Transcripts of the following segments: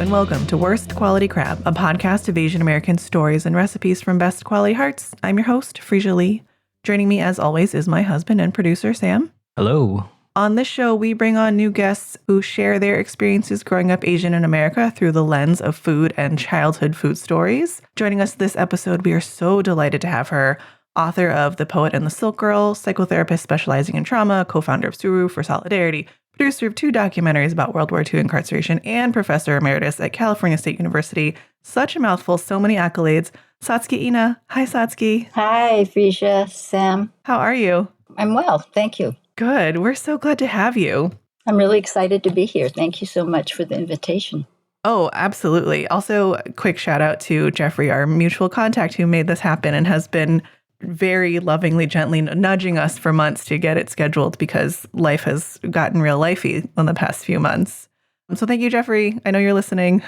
and welcome to Worst Quality Crab, a podcast of Asian American stories and recipes from best quality hearts. I'm your host, Freesia Lee. Joining me, as always, is my husband and producer, Sam. Hello. On this show, we bring on new guests who share their experiences growing up Asian in America through the lens of food and childhood food stories. Joining us this episode, we are so delighted to have her, author of The Poet and the Silk Girl, psychotherapist specializing in trauma, co-founder of Suru for Solidarity, producer of 2 documentaries about World War II incarceration, and professor emeritus at California State University. Such a mouthful, so many accolades. Satsuki Ina. Hi, Satsuki. Hi, Freesia, Sam. How are you? I'm well, thank you. Good. We're so glad to have you. I'm really excited to be here. Thank you so much for the invitation. Oh, absolutely. Also, quick shout out to Jeffrey, our mutual contact who made this happen and has been very lovingly, gently nudging us for months to get it scheduled because life has gotten real lifey in the past few months. So thank you, Jeffrey. I know you're listening.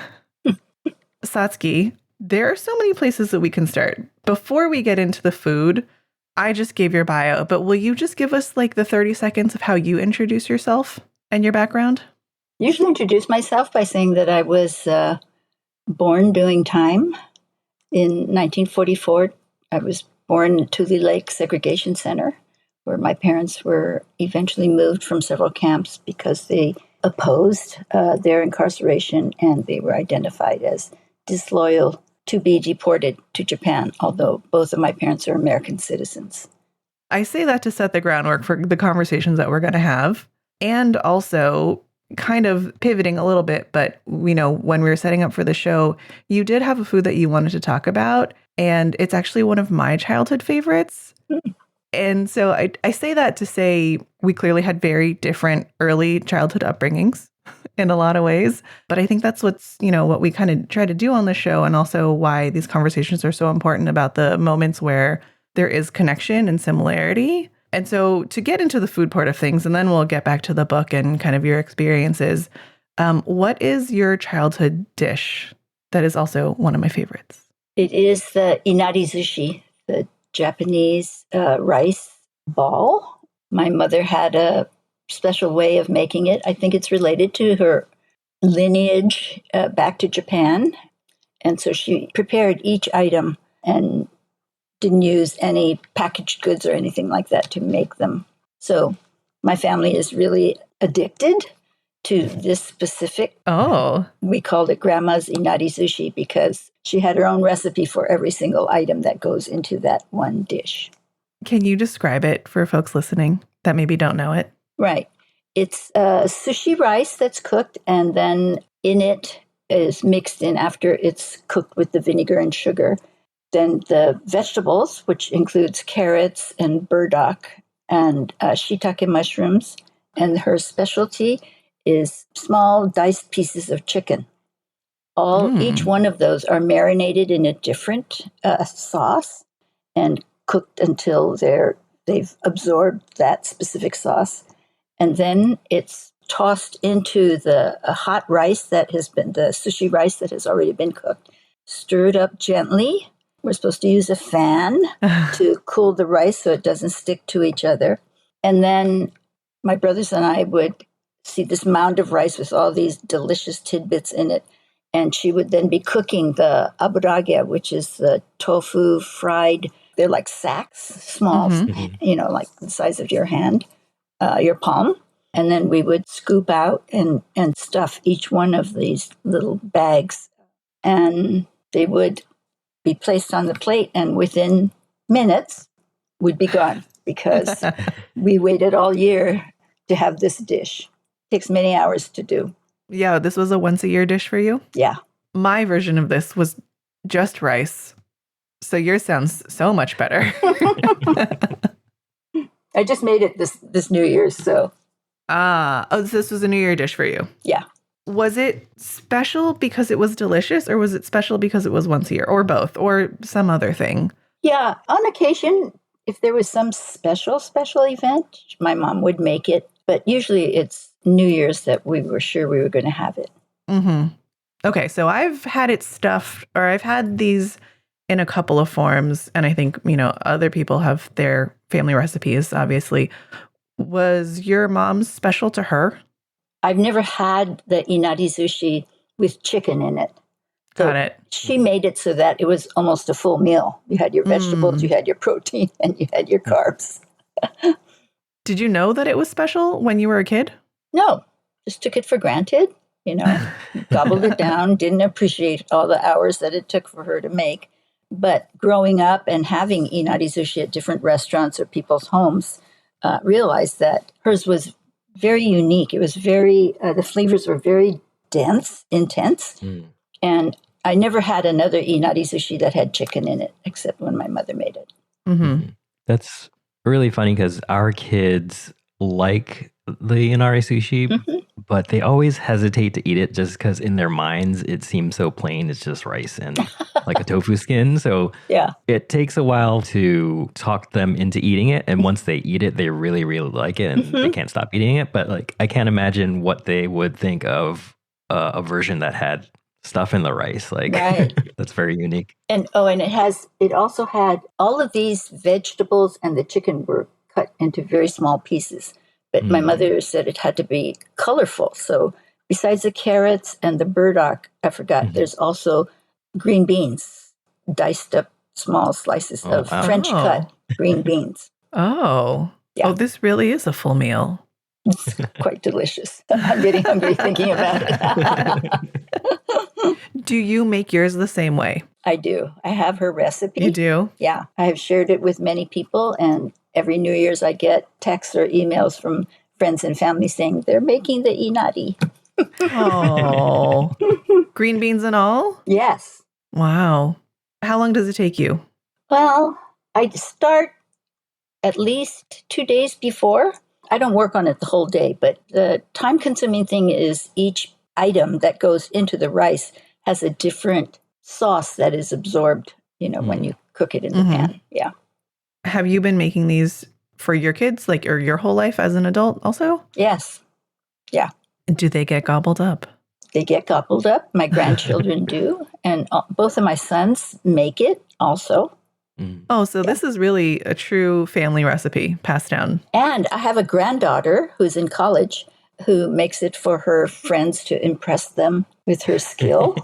Satsuki, there are so many places that we can start. Before we get into the food, I just gave your bio, but will you just give us like the 30 seconds of how you introduce yourself and your background? Usually introduce myself by saying that I was born doing time in 1944. I was born in Tule Lake Segregation Center, where my parents were eventually moved from several camps because they opposed their incarceration and they were identified as disloyal to be deported to Japan, although both of my parents are American citizens. I say that to set the groundwork for the conversations that we're going to have, and also kind of pivoting a little bit, but we know when we were setting up for the show, you did have a food that you wanted to talk about, and it's actually one of my childhood favorites. And so I say that to say we clearly had very different early childhood upbringings in a lot of ways. But I think that's what we kind of try to do on the show, and also why these conversations are so important about the moments where there is connection and similarity. And so to get into the food part of things, and then we'll get back to the book and kind of your experiences, what is your childhood dish that is also one of my favorites? It is the inari sushi, the Japanese rice ball. My mother had a special way of making it. I think it's related to her lineage back to Japan. And so she prepared each item and didn't use any packaged goods or anything like that to make them. So my family is really addicted to this specific. Oh. We called it Grandma's Inari Sushi because she had her own recipe for every single item that goes into that one dish. Can you describe it for folks listening that maybe don't know it? Right. It's sushi rice that's cooked, and then in it is mixed in after it's cooked with the vinegar and sugar. Then the vegetables, which includes carrots and burdock and shiitake mushrooms. And her specialty is small diced pieces of chicken. Each one of those are marinated in a different sauce and cooked until they've absorbed that specific sauce. And then it's tossed into the hot rice the sushi rice that has already been cooked, stirred up gently. We're supposed to use a fan to cool the rice so it doesn't stick to each other. And then my brothers and I would see this mound of rice with all these delicious tidbits in it. And she would then be cooking the aburage, which is the tofu fried. They're like sacks, small, like the size of your hand, your palm. And then we would scoop out and stuff each one of these little bags. And they would be placed on the plate, and within minutes would be gone because we waited all year to have this dish. It takes many hours to do. Yeah, this was a once-a-year dish for you? Yeah. My version of this was just rice. So yours sounds so much better. I just made it this New Year's, so. So this was a New Year dish for you? Yeah. Was it special because it was delicious, or was it special because it was once a year, or both, or some other thing? Yeah, on occasion, if there was some special event, my mom would make it. But usually it's New Year's that we were sure we were going to have it. Mm-hmm. Okay, so I've had it stuffed, or I've had these in a couple of forms, and I think, other people have their family recipes, obviously. Was your mom special to her? I've never had the inari sushi with chicken in it. So Got it. she made it so that it was almost a full meal. You had your vegetables, you had your protein, and you had your carbs. Did you know that it was special when you were a kid? No, just took it for granted, gobbled it down, didn't appreciate all the hours that it took for her to make. But growing up and having inari sushi at different restaurants or people's homes, realized that hers was very unique. It was the flavors were very dense, intense. And I never had another inari sushi that had chicken in it, except when my mother made it. Mm-hmm. That's really funny because our kids like the inari sushi, but they always hesitate to eat it just because in their minds it seems so plain. It's just rice and like a tofu skin. So it takes a while to talk them into eating it. And once they eat it, they really, really like it and they can't stop eating it. But like, I can't imagine what they would think of a version that had stuff in the rice. Like that's very unique. And it also had all of these vegetables, and the chicken were cut into very small pieces. But my mother said it had to be colorful. So besides the carrots and the burdock, I forgot, there's also green beans, diced up small slices of French cut green beans. Oh. Yeah. Oh, this really is a full meal. It's quite delicious. I'm getting hungry thinking about it. Do you make yours the same way? I do. I have her recipe. You do? Yeah. I have shared it with many people, and every New Year's I get texts or emails from friends and family saying they're making the inari. Oh. Green beans and all? Yes. Wow. How long does it take you? Well, I start at least 2 days before. I don't work on it the whole day, but the time-consuming thing is each item that goes into the rice has a different sauce that is absorbed, when you cook it in the pan. Yeah. Have you been making these for your kids, or your whole life as an adult also? Yes. Yeah. Do they get gobbled up? They get gobbled up. My grandchildren do. And both of my sons make it also. Oh, so this is really a true family recipe passed down. And I have a granddaughter who's in college who makes it for her friends to impress them with her skill.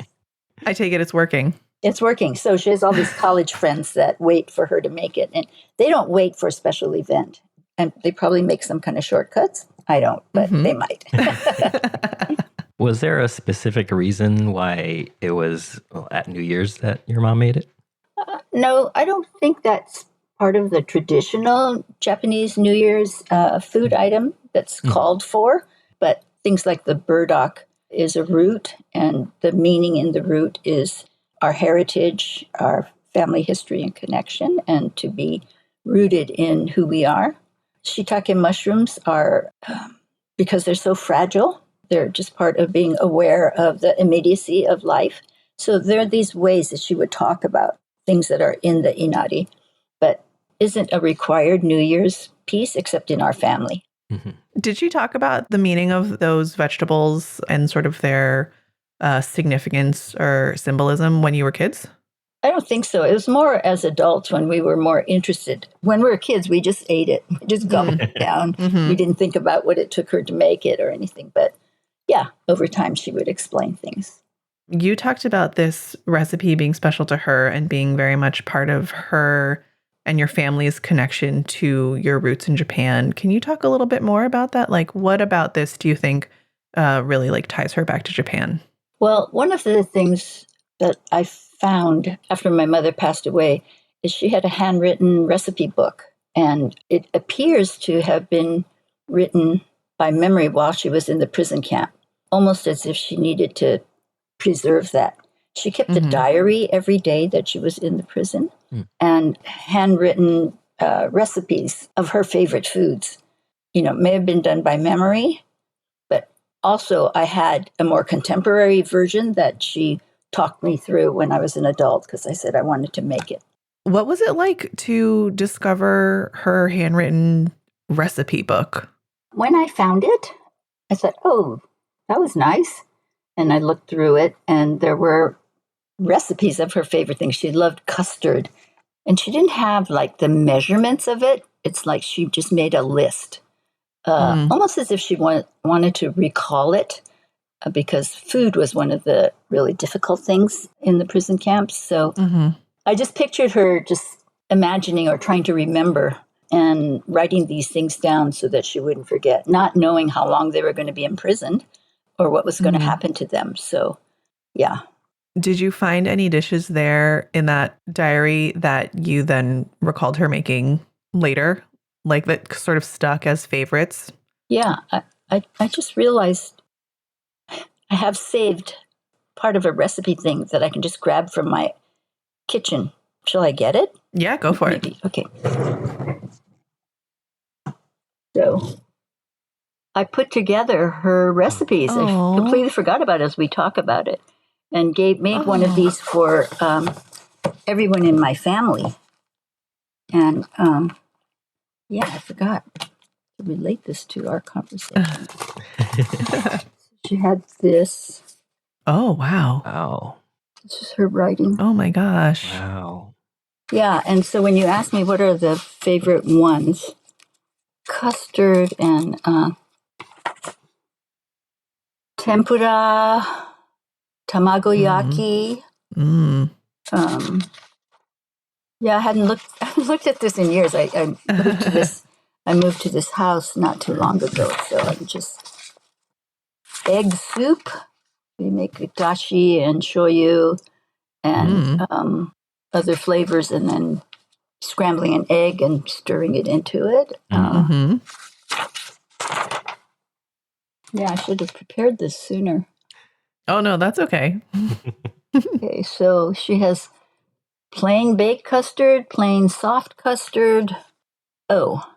I take it it's working. It's working. So she has all these college friends that wait for her to make it. And they don't wait for a special event. And they probably make some kind of shortcuts. I don't, but they might. Was there a specific reason why it was at New Year's that your mom made it? No, I don't think that's part of the traditional Japanese New Year's food item that's called for. But things like the burdock is a root, and the meaning in the root is our heritage, our family history and connection, and to be rooted in who we are. Shiitake mushrooms are, because they're so fragile, they're just part of being aware of the immediacy of life. So there are these ways that she would talk about things that are in the inari, but isn't a required New Year's piece except in our family. Did you talk about the meaning of those vegetables and sort of their significance or symbolism when you were kids? I don't think so. It was more as adults when we were more interested. When we were kids, we just ate it. We just gobbled it down. We didn't think about what it took her to make it or anything. But yeah, over time, she would explain things. You talked about this recipe being special to her and being very much part of her and your family's connection to your roots in Japan. Can you talk a little bit more about that? What about this do you think really ties her back to Japan? Well, one of the things that I found after my mother passed away is she had a handwritten recipe book, and it appears to have been written by memory while she was in the prison camp, almost as if she needed to preserve that. She kept a diary every day that she was in the prison and handwritten recipes of her favorite foods. May have been done by memory, but also I had a more contemporary version that she talked me through when I was an adult because I said I wanted to make it. What was it like to discover her handwritten recipe book? When I found it, I said, oh, that was nice. And I looked through it, and there were recipes of her favorite things. She loved custard, and she didn't have the measurements of it. It's like she just made a list, almost as if she wanted to recall it. because food was one of the really difficult things in the prison camps. So I just pictured her just imagining or trying to remember and writing these things down so that she wouldn't forget, not knowing how long they were going to be imprisoned or what was going to happen to them. So, yeah. Did you find any dishes there in that diary that you then recalled her making later, like that sort of stuck as favorites? Yeah, I just realized I have saved part of a recipe thing that I can just grab from my kitchen. Shall I get it? Yeah, go for it. Okay. So I put together her recipes. I completely forgot about it as we talk about it, and made one of these for everyone in my family. And yeah, I forgot to relate this to our conversation. She had this. Oh, wow. Wow. This is her writing. Oh, my gosh. Wow. Yeah, and so when you ask me what are the favorite ones, custard and tempura, tamagoyaki. Yeah, I hadn't looked at this in years. I moved to this. I moved to this house not too long ago, so I'm just egg soup. We make dashi and shoyu and other flavors, and then scrambling an egg and stirring it into it. Yeah, I should have prepared this sooner. Oh, no, that's okay. Okay, so she has plain baked custard, plain soft custard. Oh,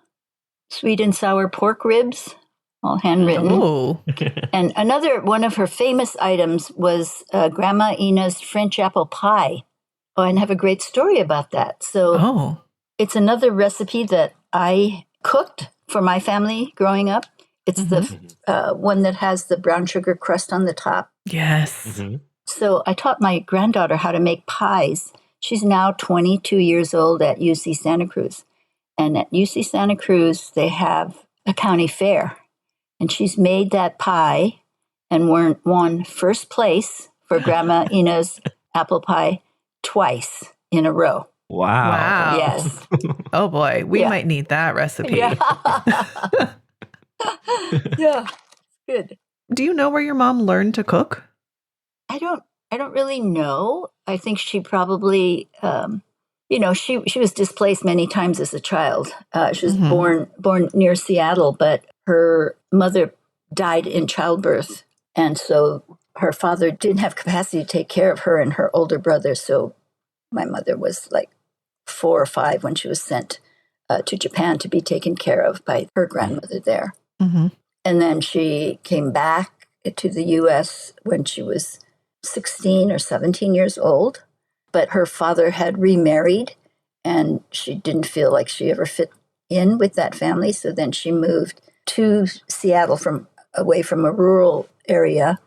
sweet and sour pork ribs, all handwritten. Oh. And another one of her famous items was Grandma Ina's French apple pie. Oh, and I have a great story about that. So it's another recipe that I cooked for my family growing up. It's the one that has the brown sugar crust on the top. Yes. So I taught my granddaughter how to make pies. She's now 22 years old at UC Santa Cruz. And at UC Santa Cruz, they have a county fair. And she's made that pie and won first place for Grandma Ina's apple pie twice in a row. Wow. Yes. Oh, boy. We might need that recipe. Yeah. Yeah. Good. Do you know where your mom learned to cook? I don't really know. I think she probably, she was displaced many times as a child. She was born near Seattle, but her mother died in childbirth. And so her father didn't have capacity to take care of her and her older brother. So my mother was like 4 or 5 when she was sent to Japan to be taken care of by her grandmother there. And then she came back to the U.S. when she was 16 or 17 years old. But her father had remarried, and she didn't feel like she ever fit in with that family. So then she moved to Seattle away from a rural area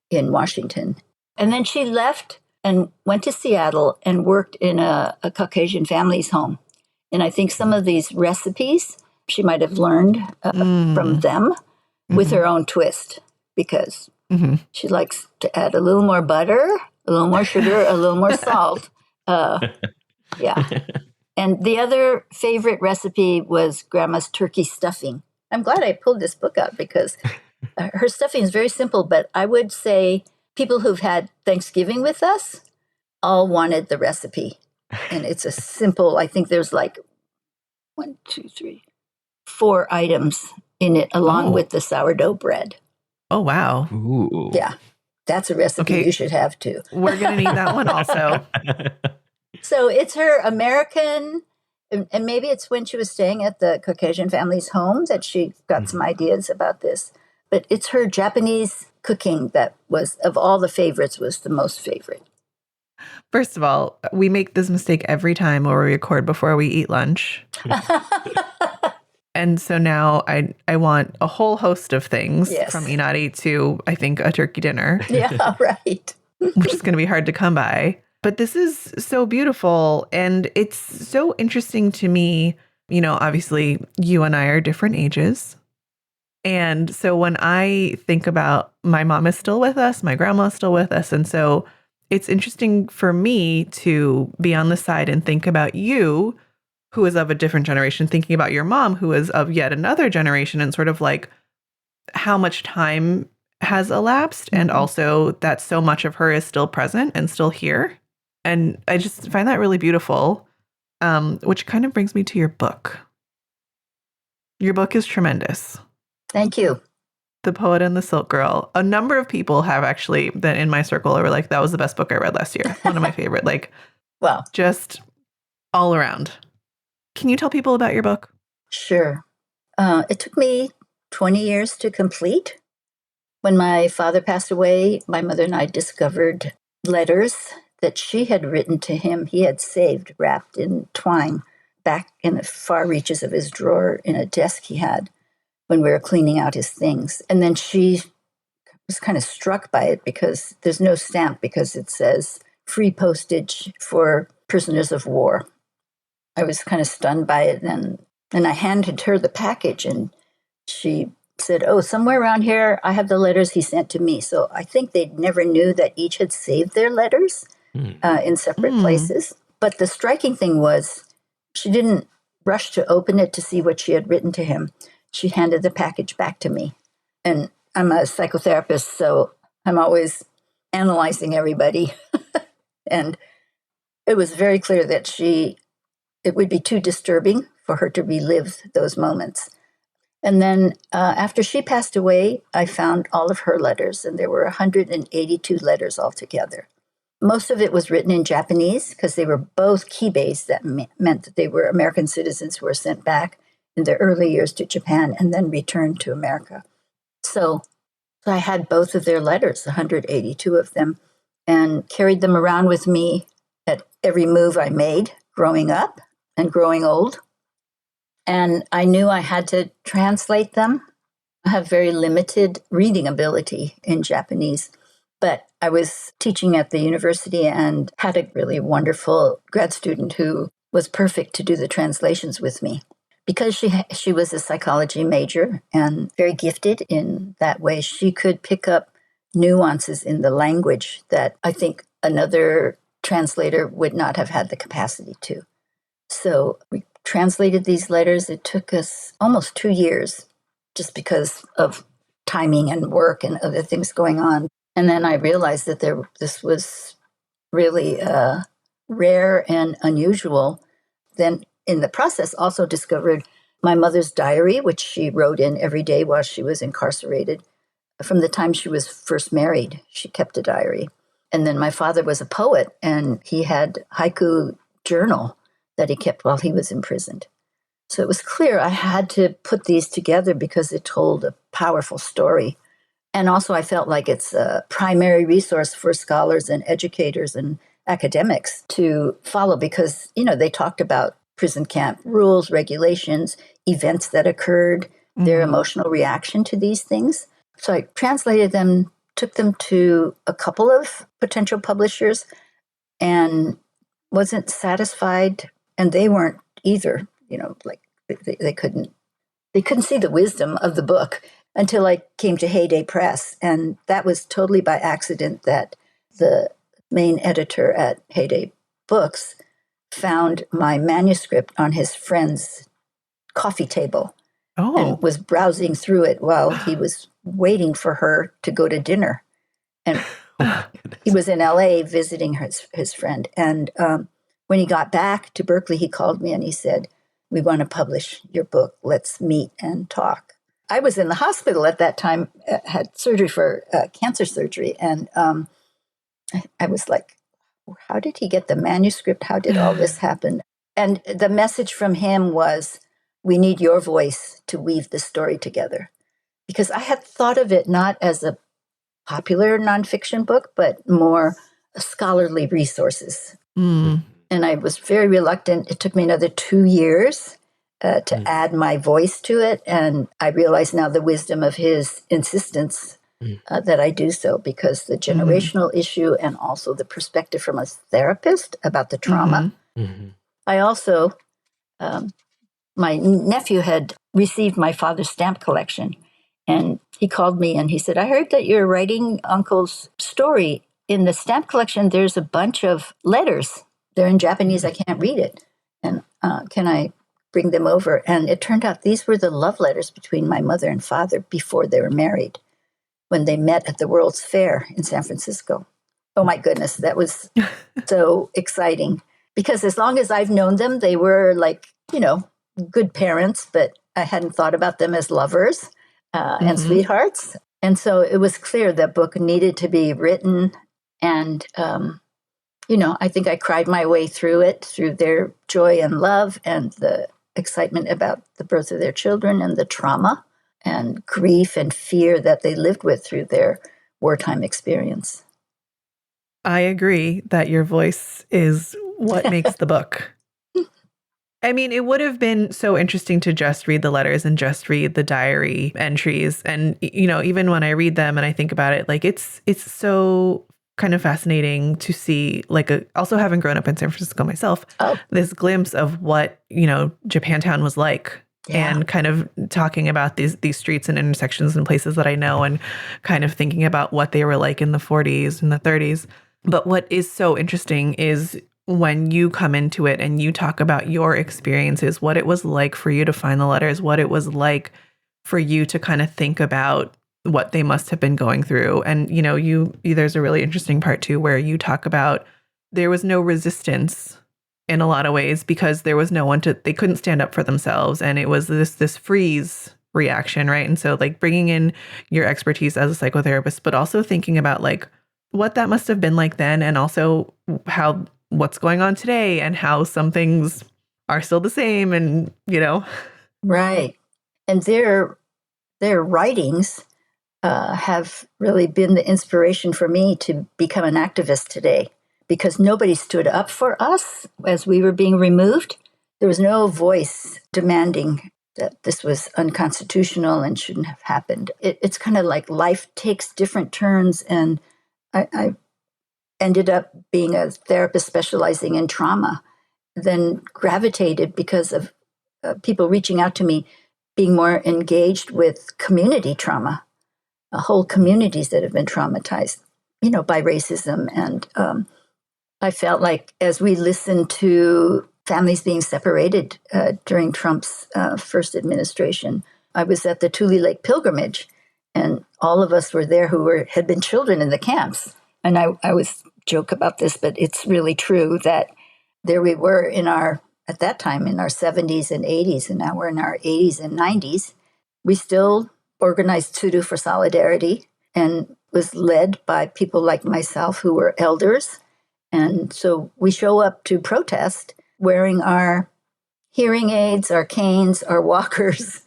in Washington. And then she left and went to Seattle and worked in a Caucasian family's home. And I think some of these recipes she might have learned from them with her own twist, because she likes to add a little more butter, a little more sugar, a little more salt. Yeah. And the other favorite recipe was Grandma's turkey stuffing. I'm glad I pulled this book out because her stuffing is very simple, but I would say people who've had Thanksgiving with us all wanted the recipe. And it's a simple, I think there's like 1, 2, 3, 4 items in it along with the sourdough bread. Oh, wow. Ooh. Yeah. That's a recipe you should have too. We're going to need that one also. So it's her American, and maybe it's when she was staying at the Caucasian family's home that she got some ideas about this. But it's her Japanese cooking that was, of all the favorites, was the most favorite. First of all, we make this mistake every time where we record before we eat lunch. And so now I want a whole host of things from Inari to, I think, a turkey dinner. Yeah, right. Which is going to be hard to come by. But this is so beautiful. And it's so interesting to me. You know, obviously, you and I are different ages. And so when I think about my mom is still with us, my grandma's still with us. And so it's interesting for me to be on the side and think about you, who is of a different generation, thinking about your mom, who is of yet another generation, and sort of like how much time has elapsed. And also that so much of her is still present and still here. And I just find that really beautiful, which kind of brings me to your book. Your book is tremendous. Thank you. The Poet and the Silk Girl. A number of people have actually that in my circle were like, that was the best book I read last year. One of my favorite, like, Well, just all around. Can you tell people about your book? Sure. It took me 20 years to complete. When my father passed away, my mother and I discovered letters that she had written to him. He had saved, wrapped in twine, back in the far reaches of his drawer in a desk he had when we were cleaning out his things. And then she was kind of struck by it because there's no stamp because it says free postage for prisoners of war. I was kind of stunned by it. And I handed her the package and she said, oh, somewhere around here, I have the letters he sent to me. So I think they never knew that each had saved their letters in separate places. But the striking thing was she didn't rush to open it to see what she had written to him. She handed the package back to me. And I'm a psychotherapist, so I'm always analyzing everybody. And it was very clear that it would be too disturbing for her to relive those moments. And then after she passed away, I found all of her letters, and there were 182 letters altogether. Most of it was written in Japanese because they were both kibes that meant that they were American citizens who were sent back in their early years to Japan and then returned to America. So I had both of their letters, 182 of them, and carried them around with me at every move I made growing up and growing old. And I knew I had to translate them. I have very limited reading ability in Japanese, but I was teaching at the university and had a really wonderful grad student who was perfect to do the translations with me. Because she was a psychology major and very gifted in that way, she could pick up nuances in the language that I think another translator would not have had the capacity to. So we translated these letters. It took us almost 2 years just because of timing and work and other things going on. And then I realized that this was really rare and unusual. Then in the process also discovered my mother's diary, which she wrote in every day while she was incarcerated. From the time she was first married, she kept a diary. And then my father was a poet, and he had haiku journal that he kept while he was imprisoned. So it was clear I had to put these together because it told a powerful story. And also I felt like it's a primary resource for scholars and educators and academics to follow because, they talked about prison camp rules, regulations, events that occurred, their emotional reaction to these things. So I translated them, took them to a couple of potential publishers and wasn't satisfied. And they weren't either, like they couldn't see the wisdom of the book until I came to Heyday Press. And that was totally by accident that the main editor at Heyday Books found my manuscript on his friend's coffee table and was browsing through it while he was waiting for her to go to dinner. And he was in LA visiting his friend. And when he got back to Berkeley, he called me and he said, we want to publish your book. Let's meet and talk. I was in the hospital at that time, had surgery for cancer surgery. And I was like, how did he get the manuscript? How did all this happen? And the message from him was, we need your voice to weave the story together. Because I had thought of it not as a popular nonfiction book, but more scholarly resources. And I was very reluctant. It took me another 2 years to add my voice to it. And I realize now the wisdom of his insistence that I do so because the generational issue and also the perspective from a therapist about the trauma. I also, my nephew had received my father's stamp collection. And he called me and he said, I heard that you're writing Uncle's story. In the stamp collection, there's a bunch of letters. They're in Japanese. I can't read it. And can I bring them over? And it turned out these were the love letters between my mother and father before they were married, when they met at the World's Fair in San Francisco. Oh my goodness, that was so exciting. Because as long as I've known them, they were like, good parents, but I hadn't thought about them as lovers and sweethearts. And so it was clear that book needed to be written. And, I think I cried my way through it, through their joy and love and the excitement about the birth of their children and the trauma and grief and fear that they lived with through their wartime experience. I agree that your voice is what makes the book. I mean, it would have been so interesting to just read the letters and just read the diary entries. And, even when I read them and I think about it, like it's so kind of fascinating to see, also having grown up in San Francisco myself, this glimpse of what, Japantown was like. Yeah. And kind of talking about these streets and intersections and places that I know, and kind of thinking about what they were like in the 40s and the 30s. But what is so interesting is when you come into it and you talk about your experiences, what it was like for you to find the letters, what it was like for you to kind of think about what they must have been going through. And, there's a really interesting part too, where you talk about there was no resistance in a lot of ways because there was no one they couldn't stand up for themselves. And it was this freeze reaction, right? And so bringing in your expertise as a psychotherapist, but also thinking about what that must have been like then, and also what's going on today and how some things are still the same. And, Right. And their writings have really been the inspiration for me to become an activist today, because nobody stood up for us as we were being removed. There was no voice demanding that this was unconstitutional and shouldn't have happened. It's kind of like life takes different turns, and I ended up being a therapist specializing in trauma, then gravitated because of people reaching out to me, being more engaged with community trauma, whole communities that have been traumatized, by racism. And I felt like as we listened to families being separated during Trump's first administration, I was at the Tule Lake pilgrimage, and all of us were there who had been children in the camps. And I always joke about this, but it's really true that there we were at that time in our 70s and 80s, and now we're in our 80s and 90s. We still organized Tsudu for Solidarity and was led by people like myself who were elders. And so we show up to protest wearing our hearing aids, our canes, our walkers,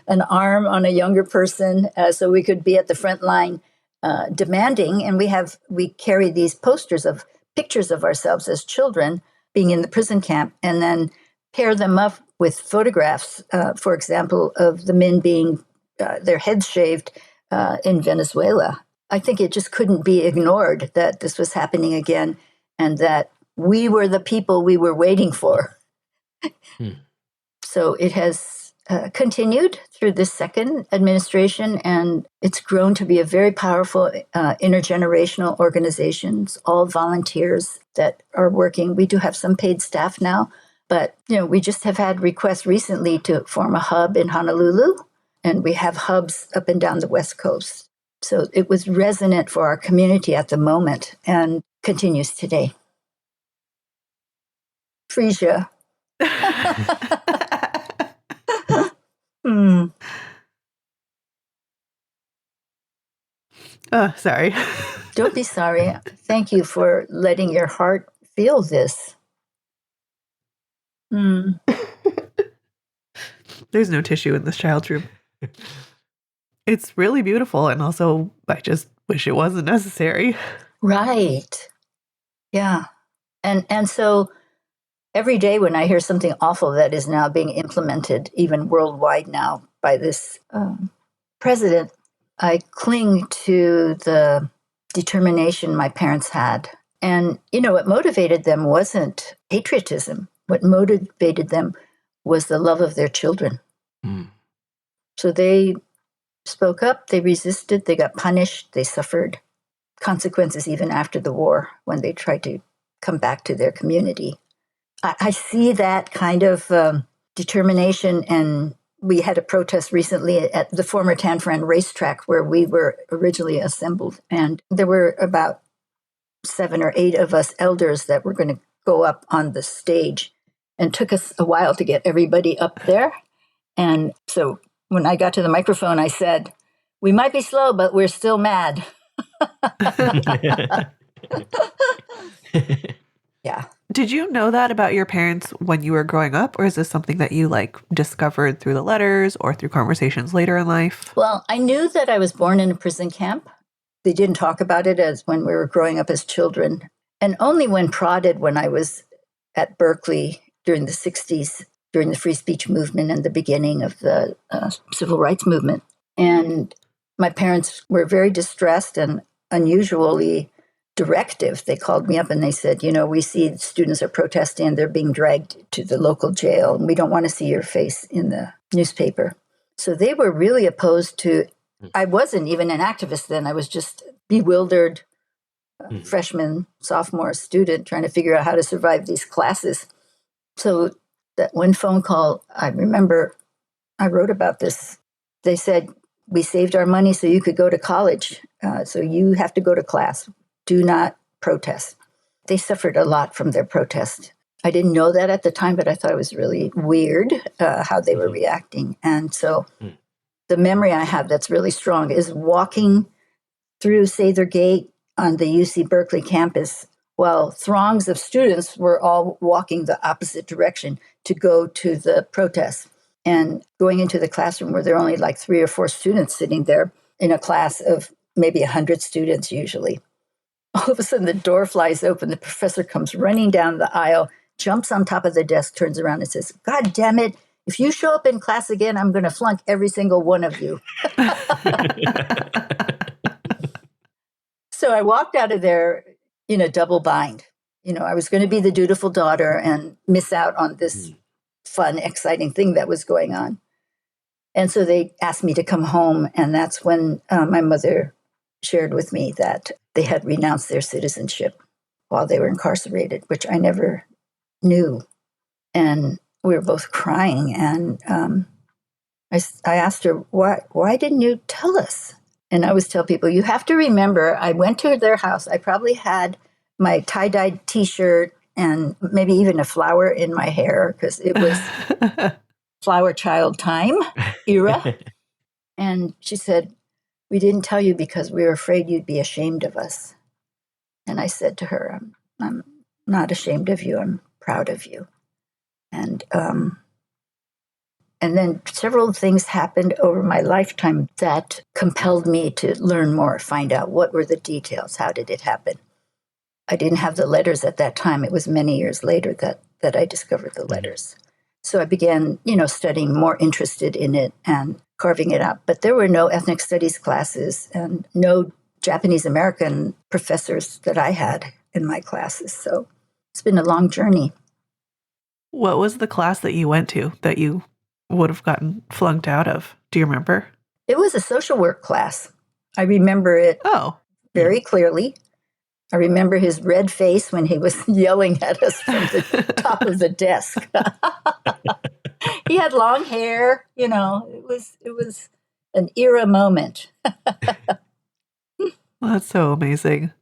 an arm on a younger person, so we could be at the front line demanding. And we carry these posters of pictures of ourselves as children being in the prison camp, and then pair them up with photographs, for example, of the men being their heads shaved in Venezuela. I think it just couldn't be ignored that this was happening again, and that we were the people we were waiting for. So it has continued through this second administration, and it's grown to be a very powerful intergenerational organization, all volunteers that are working. We do have some paid staff now, but we just have had requests recently to form a hub in Honolulu, and we have hubs up and down the West Coast. So it was resonant for our community at the moment and continues today. Frisia. Oh, sorry. Don't be sorry. Thank you for letting your heart feel this. There's no tissue in this child's room. It's really beautiful, and also I just wish it wasn't necessary. Right. Yeah. And so every day when I hear something awful that is now being implemented, even worldwide now by this president, I cling to the determination my parents had. And, what motivated them wasn't patriotism. What motivated them was the love of their children. So they spoke up, they resisted, they got punished, they suffered consequences even after the war when they tried to come back to their community. I see that kind of determination, and we had a protest recently at the former Tan Fran racetrack where we were originally assembled, and there were about 7 or 8 of us elders that were going to go up on the stage, and took us a while to get everybody up there. And so when I got to the microphone, I said, "We might be slow, but we're still mad." Yeah. Did you know that about your parents when you were growing up, or is this something that you like discovered through the letters or through conversations later in life? Well, I knew that I was born in a prison camp. They didn't talk about it as when we were growing up as children. And only when prodded when I was at Berkeley during the 60s, during the free speech movement and the beginning of the civil rights movement. And my parents were very distressed and unusually directive. They called me up and they said, we see students are protesting and they're being dragged to the local jail, and we don't want to see your face in the newspaper. So they were really opposed to, I wasn't even an activist then. I was just bewildered freshman, sophomore student trying to figure out how to survive these classes. So that one phone call, I remember I wrote about this. They said, "We saved our money so you could go to college. So you have to go to class. Do not protest." They suffered a lot from their protest. I didn't know that at the time, but I thought it was really weird how they were reacting. And so the memory I have that's really strong is walking through Sather Gate on the UC Berkeley campus while throngs of students were all walking the opposite direction to go to the protest, and going into the classroom where there are only like 3 or 4 students sitting there in a class of maybe 100 students usually. All of a sudden, the door flies open. The professor comes running down the aisle, jumps on top of the desk, turns around and says, "God damn it, if you show up in class again, I'm going to flunk every single one of you." So I walked out of there in a double bind. I was going to be the dutiful daughter and miss out on this fun, exciting thing that was going on. And so they asked me to come home. And that's when my mother shared with me that they had renounced their citizenship while they were incarcerated, which I never knew. And we were both crying. And I asked her, why didn't you tell us? And I always tell people, you have to remember, I went to their house. I probably had my tie-dyed T-shirt and maybe even a flower in my hair because it was flower child time era. And she said, "We didn't tell you because we were afraid you'd be ashamed of us." And I said to her, I'm not ashamed of you. I'm proud of you. And then several things happened over my lifetime that compelled me to learn more, find out what were the details, how did it happen. I didn't have the letters at that time. It was many years later that I discovered the letters. So I began, studying, more interested in it and carving it out. But there were no ethnic studies classes and no Japanese American professors that I had in my classes. So it's been a long journey. What was the class that you went to that you would have gotten flunked out of? Do you remember? It was a social work class. I remember it very clearly. I remember his red face when he was yelling at us from the top of the desk. He had long hair, it was an era moment. Well, that's so amazing.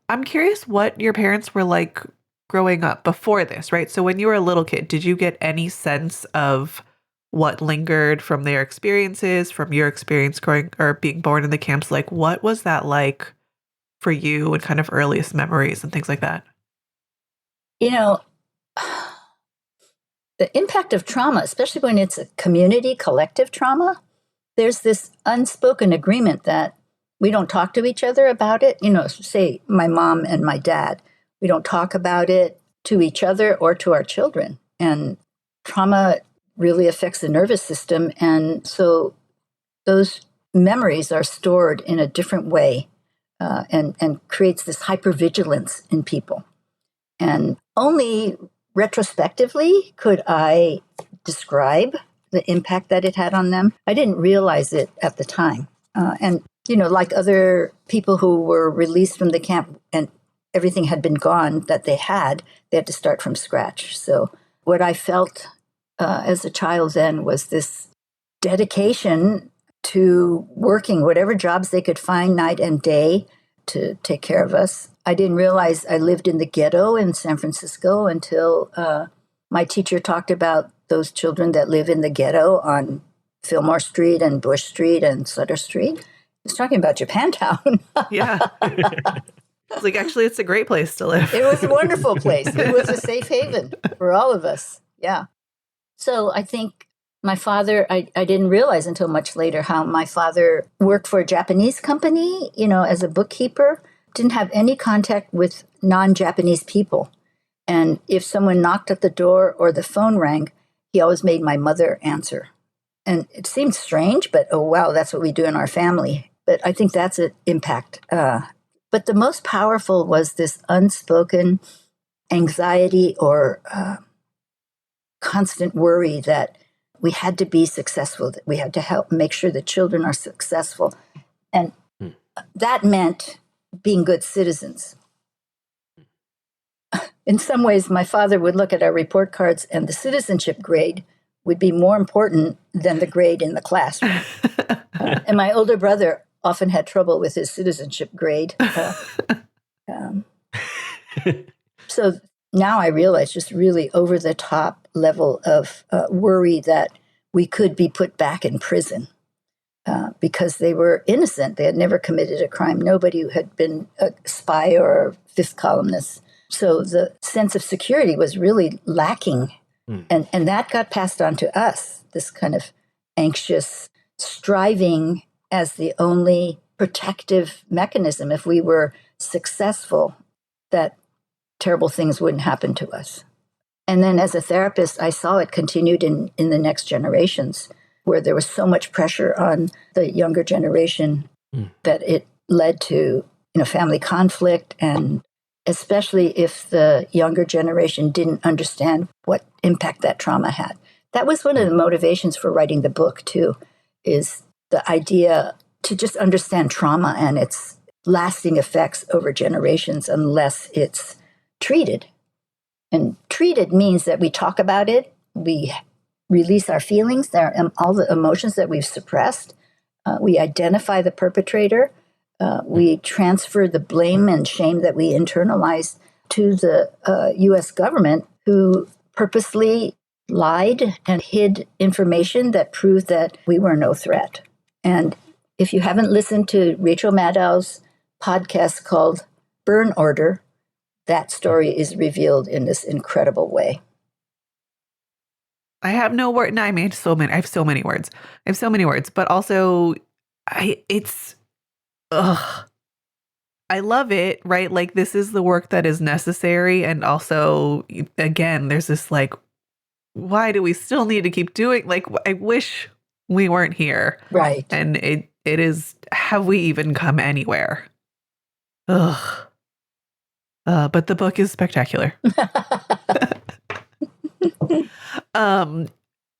I'm curious what your parents were like growing up before this, right? So when you were a little kid, did you get any sense of what lingered from their experiences, from your experience growing or being born in the camps? Like, what was that like for you and kind of earliest memories and things like that? The impact of trauma, especially when it's a community collective trauma, there's this unspoken agreement that we don't talk to each other about it. Say my mom and my dad, we don't talk about it to each other or to our children. And trauma really affects the nervous system. And so those memories are stored in a different way and creates this hypervigilance in people. And only retrospectively could I describe the impact that it had on them. I didn't realize it at the time. Like other people who were released from the camp and everything had been gone that they had to start from scratch. So what I felt as a child then was this dedication to working whatever jobs they could find night and day to take care of us. I didn't realize I lived in the ghetto in San Francisco until my teacher talked about those children that live in the ghetto on Fillmore Street and Bush Street and Sutter Street. He's talking about Japantown. Yeah. It's like, actually, it's a great place to live. It was a wonderful place. It was a safe haven for all of us. Yeah. So I think my father, I didn't realize until much later how my father worked for a Japanese company, as a bookkeeper, didn't have any contact with non-Japanese people. And if someone knocked at the door or the phone rang, he always made my mother answer. And it seemed strange, but oh, wow, that's what we do in our family. But I think that's an impact. But the most powerful was this unspoken anxiety or constant worry that we had to be successful, that we had to help make sure the children are successful. And that meant being good citizens. In some ways, my father would look at our report cards and the citizenship grade would be more important than the grade in the classroom. And my older brother often had trouble with his citizenship grade. So now I realize just really over the top level of worry that we could be put back in prison because they were innocent. They had never committed a crime. Nobody had been a spy or a fifth columnist. So the sense of security was really lacking. And that got passed on to us, this kind of anxious striving as the only protective mechanism. If we were successful, that terrible things wouldn't happen to us. And then as a therapist, I saw it continued in the next generations, where there was so much pressure on the younger generation that it led to family conflict, and especially if the younger generation didn't understand what impact that trauma had. That was one of the motivations for writing the book, too, is the idea to just understand trauma and its lasting effects over generations unless it's treated. And treated means that we talk about it, we release our feelings, all the emotions that we've suppressed, we identify the perpetrator, we transfer the blame and shame that we internalize to the U.S. government, who purposely lied and hid information that proved that we were no threat. And if you haven't listened to Rachel Maddow's podcast called Burn Order, that story is revealed in this incredible way. I have no word. No, I have so many words. But also, I love it, right? Like, this is the work that is necessary. And also, again, there's this like, why do we still need to keep doing? Like, I wish we weren't here. Right. And it is, have we even come anywhere? Ugh. But the book is spectacular.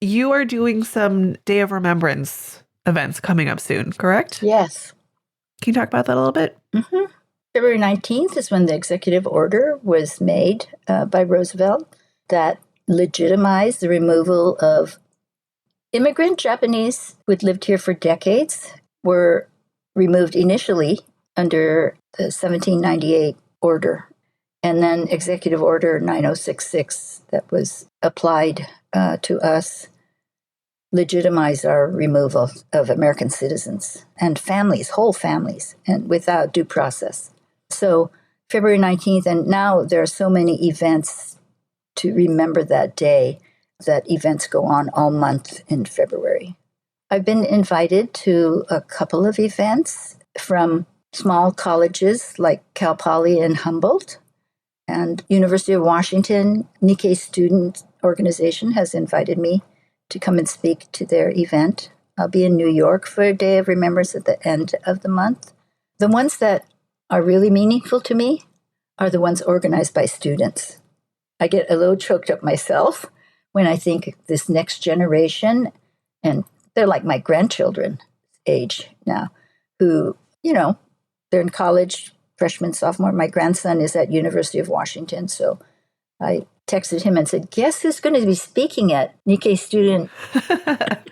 You are doing some Day of Remembrance events coming up soon, correct? Yes. Can you talk about that a little bit? Mm-hmm. February 19th is when the executive order was made by Roosevelt that legitimized the removal of immigrant Japanese who had lived here for decades, were removed initially under the 1798 order, and then Executive Order 9066 that was applied to us legitimized our removal of American citizens and families, whole families, and without due process. So February 19th, and now there are so many events to remember that day, that events go on all month in February. I've been invited to a couple of events from small colleges like Cal Poly and Humboldt, and University of Washington Nikkei Student Organization has invited me to come and speak to their event. I'll be in New York for a Day of Remembrance at the end of the month. The ones that are really meaningful to me are the ones organized by students. I get a little choked up myself when I think this next generation and they're like my grandchildren age now, who, they're in college, freshman, sophomore. My grandson is at University of Washington. So I texted him and said, guess who's going to be speaking at Nikkei Student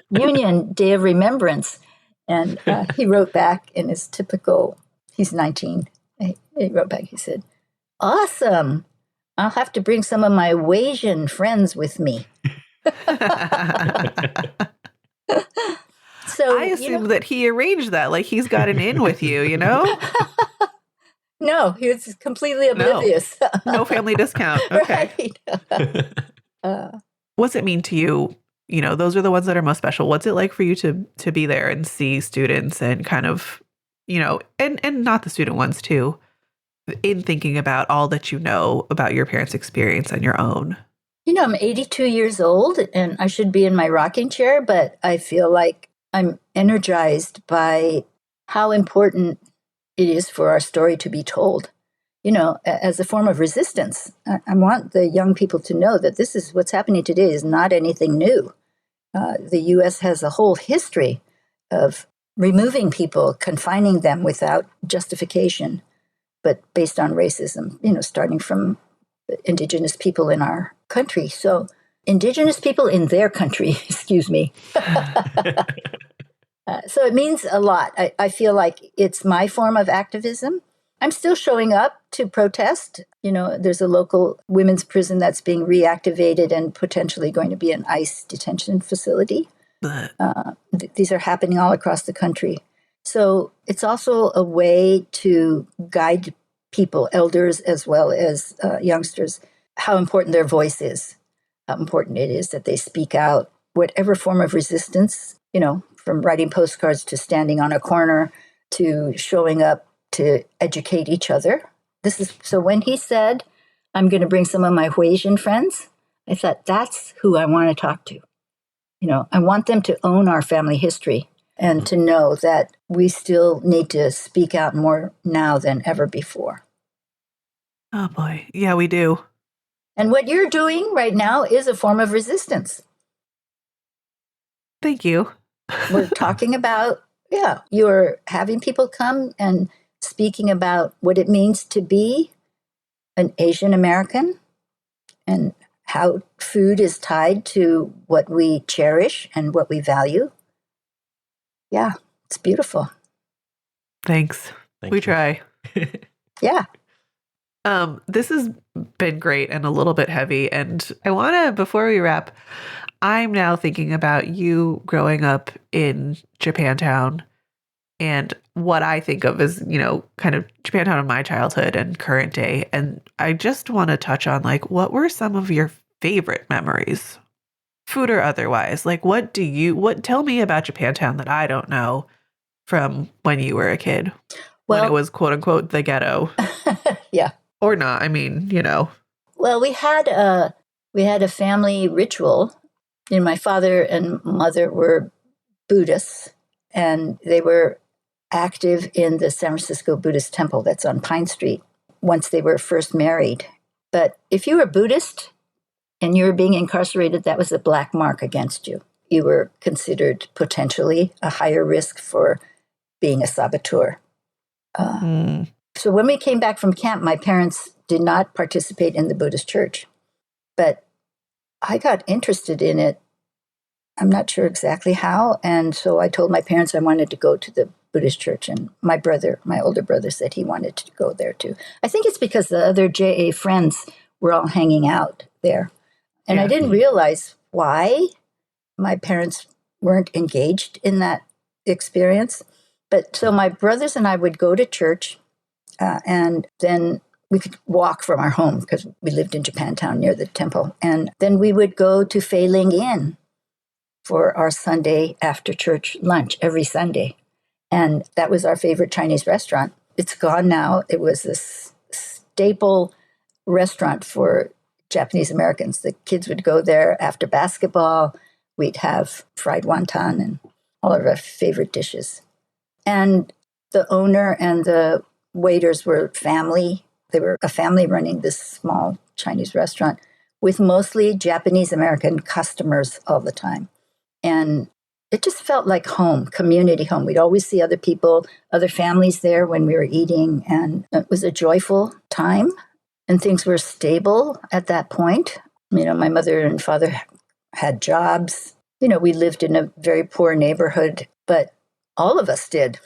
Union Day of Remembrance? And he wrote back in his typical, he's 19. He wrote back, he said, awesome. I'll have to bring some of my Asian friends with me. So I assume that he arranged that, like he's got an in with you, No, he was completely oblivious. No family discount. Okay. Right. What's it mean to you? Those are the ones that are most special. What's it like for you to be there and see students and kind of, and not the student ones too, in thinking about all that you know about your parents' experience and your own? I'm 82 years old and I should be in my rocking chair, but I feel like I'm energized by how important it is for our story to be told, as a form of resistance. I want the young people to know that this is what's happening today is not anything new. The U.S. has a whole history of removing people, confining them without justification, but based on racism, starting from indigenous people in our country. So indigenous people in their country, excuse me. So it means a lot. I feel like it's my form of activism. I'm still showing up to protest. There's a local women's prison that's being reactivated and potentially going to be an ICE detention facility. These are happening all across the country. So it's also a way to guide people, elders as well as youngsters, how important their voice is, how important it is that they speak out, whatever form of resistance, from writing postcards to standing on a corner to showing up to educate each other. So when he said, I'm going to bring some of my Asian friends, I thought that's who I want to talk to. I want them to own our family history and to know that we still need to speak out more now than ever before. Oh boy. Yeah, we do. And what you're doing right now is a form of resistance. Thank you. We're talking about, you're having people come and speaking about what it means to be an Asian American and how food is tied to what we cherish and what we value. Yeah, it's beautiful. Thanks. Thank we you. try. Yeah. This has been great and a little bit heavy. And I want to, before we wrap, I'm now thinking about you growing up in Japantown and what I think of as, kind of Japantown in my childhood and current day. And I just want to touch on, what were some of your favorite memories, food or otherwise? Tell me about Japantown that I don't know from when you were a kid, when it was quote unquote the ghetto. Yeah. Or not. I mean, Well, we had a family ritual. My father and mother were Buddhists, and they were active in the San Francisco Buddhist temple that's on Pine Street once they were first married. But if you were Buddhist and you were being incarcerated, that was a black mark against you. You were considered potentially a higher risk for being a saboteur. So when we came back from camp, my parents did not participate in the Buddhist church, but I got interested in it. I'm not sure exactly how. And so I told my parents I wanted to go to the Buddhist church. And my older brother said he wanted to go there too. I think it's because the other JA friends were all hanging out there. And I didn't realize why my parents weren't engaged in that experience. But so my brothers and I would go to church and then we could walk from our home because we lived in Japantown near the temple. And then we would go to Fei Ling Inn for our Sunday after church lunch every Sunday. And that was our favorite Chinese restaurant. It's gone now. It was this staple restaurant for Japanese Americans. The kids would go there after basketball. We'd have fried wonton and all of our favorite dishes. And the owner and the waiters were family. They were a family running this small Chinese restaurant with mostly Japanese American customers all the time. And it just felt like home, community home. We'd always see other people, other families there when we were eating, and it was a joyful time, and things were stable at that point. My mother and father had jobs. We lived in a very poor neighborhood, but all of us did.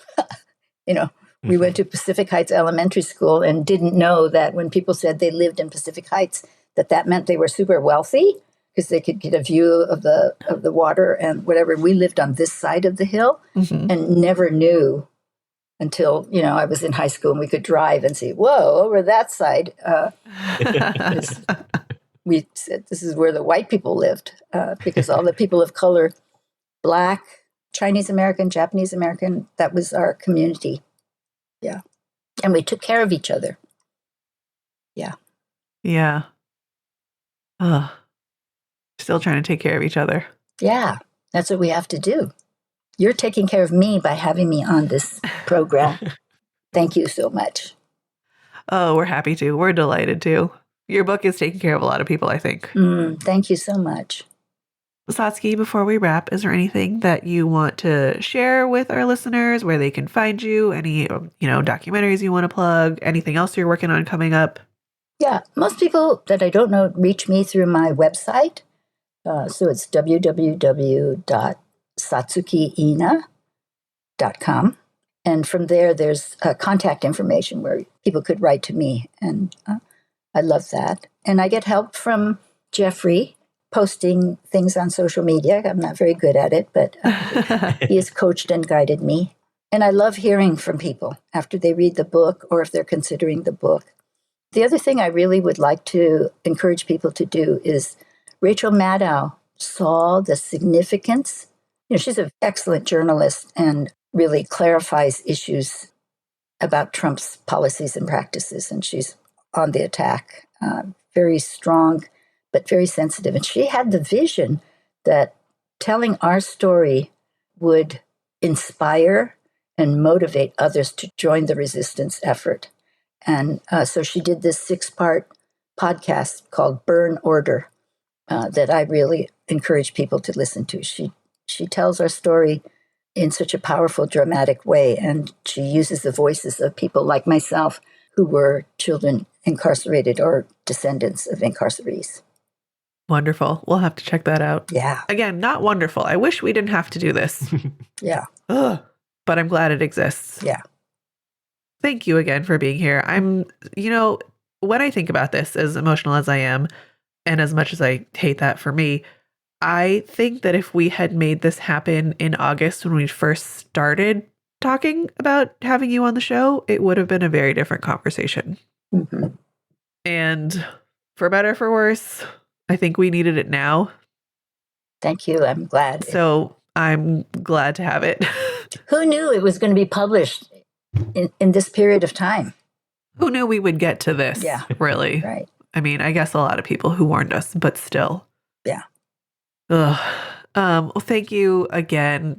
We went to Pacific Heights Elementary School and didn't know that when people said they lived in Pacific Heights, that meant they were super wealthy because they could get a view of the water and whatever. We lived on this side of the hill and never knew until, I was in high school and we could drive and see, whoa, over that side. We said this is where the white people lived because all the people of color, Black, Chinese American, Japanese American, that was our community. Yeah. And we took care of each other. Yeah. Yeah. Still trying to take care of each other. Yeah. That's what we have to do. You're taking care of me by having me on this program. Thank you so much. Oh, we're happy to. We're delighted to. Your book is taking care of a lot of people, I think. Thank you so much. Satsuki, before we wrap, is there anything that you want to share with our listeners, where they can find you? Any, documentaries you want to plug? Anything else you're working on coming up? Yeah, most people that I don't know reach me through my website. So it's www.satsukiina.com. And from there's contact information where people could write to me. And I love that. And I get help from Jeffrey posting things on social media. I'm not very good at it, but he has coached and guided me. And I love hearing from people after they read the book or if they're considering the book. The other thing I really would like to encourage people to do is Rachel Maddow saw the significance. She's an excellent journalist and really clarifies issues about Trump's policies and practices. And she's on the attack, very strong, but very sensitive. And she had the vision that telling our story would inspire and motivate others to join the resistance effort. And so she did this 6-part podcast called Burn Order that I really encourage people to listen to. She tells our story in such a powerful, dramatic way, and she uses the voices of people like myself who were children incarcerated or descendants of incarcerees. Wonderful. We'll have to check that out. Yeah. Again, not wonderful. I wish we didn't have to do this. Yeah. Ugh. But I'm glad it exists. Yeah. Thank you again for being here. When I think about this, as emotional as I am, and as much as I hate that for me, I think that if we had made this happen in August when we first started talking about having you on the show, it would have been a very different conversation. Mm-hmm. And for better or for worse, I think we needed it now. Thank you. I'm glad. So I'm glad to have it. Who knew it was going to be published in this period of time? Who knew we would get to this? Yeah. Really. Right. I mean, I guess a lot of people who warned us, but still. Yeah. Ugh. Well, thank you again.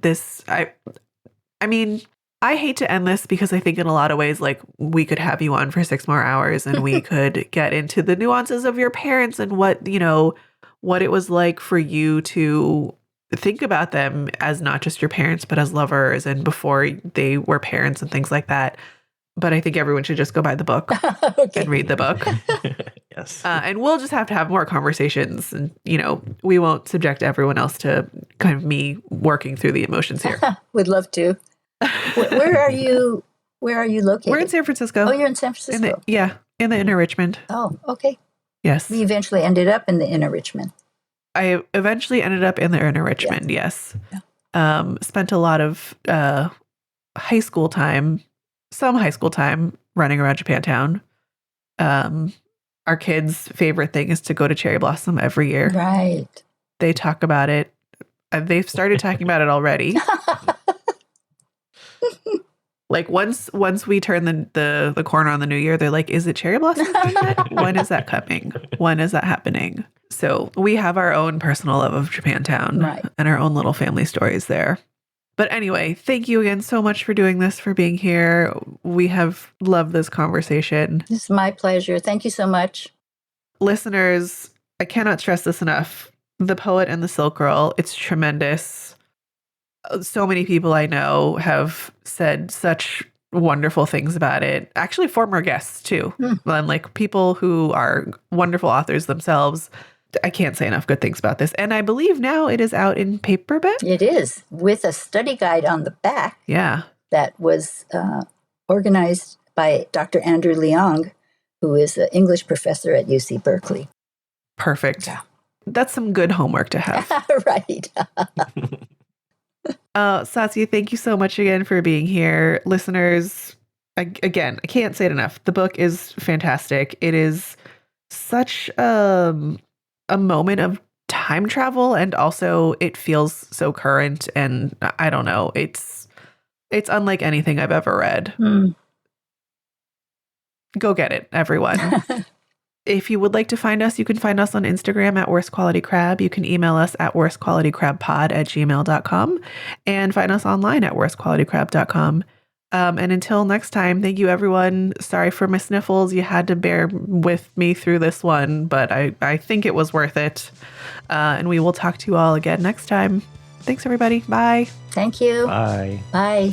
I hate to end this because I think in a lot of ways, like, we could have you on for 6 more hours and we could get into the nuances of your parents and what it was like for you to think about them as not just your parents, but as lovers and before they were parents and things like that. But I think everyone should just go buy the book and read the book. Yes. And we'll just have to have more conversations. And, we won't subject everyone else to kind of me working through the emotions here. Would love to. Where are you? Where are you located? We're in San Francisco. Oh, you're in San Francisco. In the inner Richmond. Oh, okay. Yes. We eventually ended up in the inner Richmond. I eventually ended up in the inner Richmond. Yes. Yeah. Spent a lot of some high school time running around Japantown. Our kids' favorite thing is to go to Cherry Blossom every year. Right. They talk about it. They've started talking about it already. Like once we turn the corner on the new year, they're like, "Is it Cherry Blossom time yet? When is that coming? When is that happening?" So we have our own personal love of Japantown, right, and our own little family stories there. But anyway, thank you again so much for doing this, for being here. We have loved this conversation. It's my pleasure. Thank you so much. Listeners, I cannot stress this enough. The Poet and the Silk Girl, it's tremendous. So many people I know have said such wonderful things about it. Actually, former guests too. And like people who are wonderful authors themselves. I can't say enough good things about this. And I believe now it is out in paperback. It is, with a study guide on the back. Yeah. That was organized by Dr. Andrew Leong, who is an English professor at UC Berkeley. Perfect. Yeah. That's some good homework to have. Right. Satsuki, thank you so much again for being here. Listeners, again, I can't say it enough. The book is fantastic. It is such a moment of time travel, and also it feels so current, and I don't know, it's unlike anything I've ever read. Go get it, everyone. If you would like to find us, you can find us on Instagram at Worst Quality Crab. You can email us at worstqualitycrabpod@gmail.com and find us online at worstqualitycrab.com. And until next time, thank you, everyone. Sorry for my sniffles. You had to bear with me through this one, but I think it was worth it. And we will talk to you all again next time. Thanks, everybody. Bye. Thank you. Bye. Bye.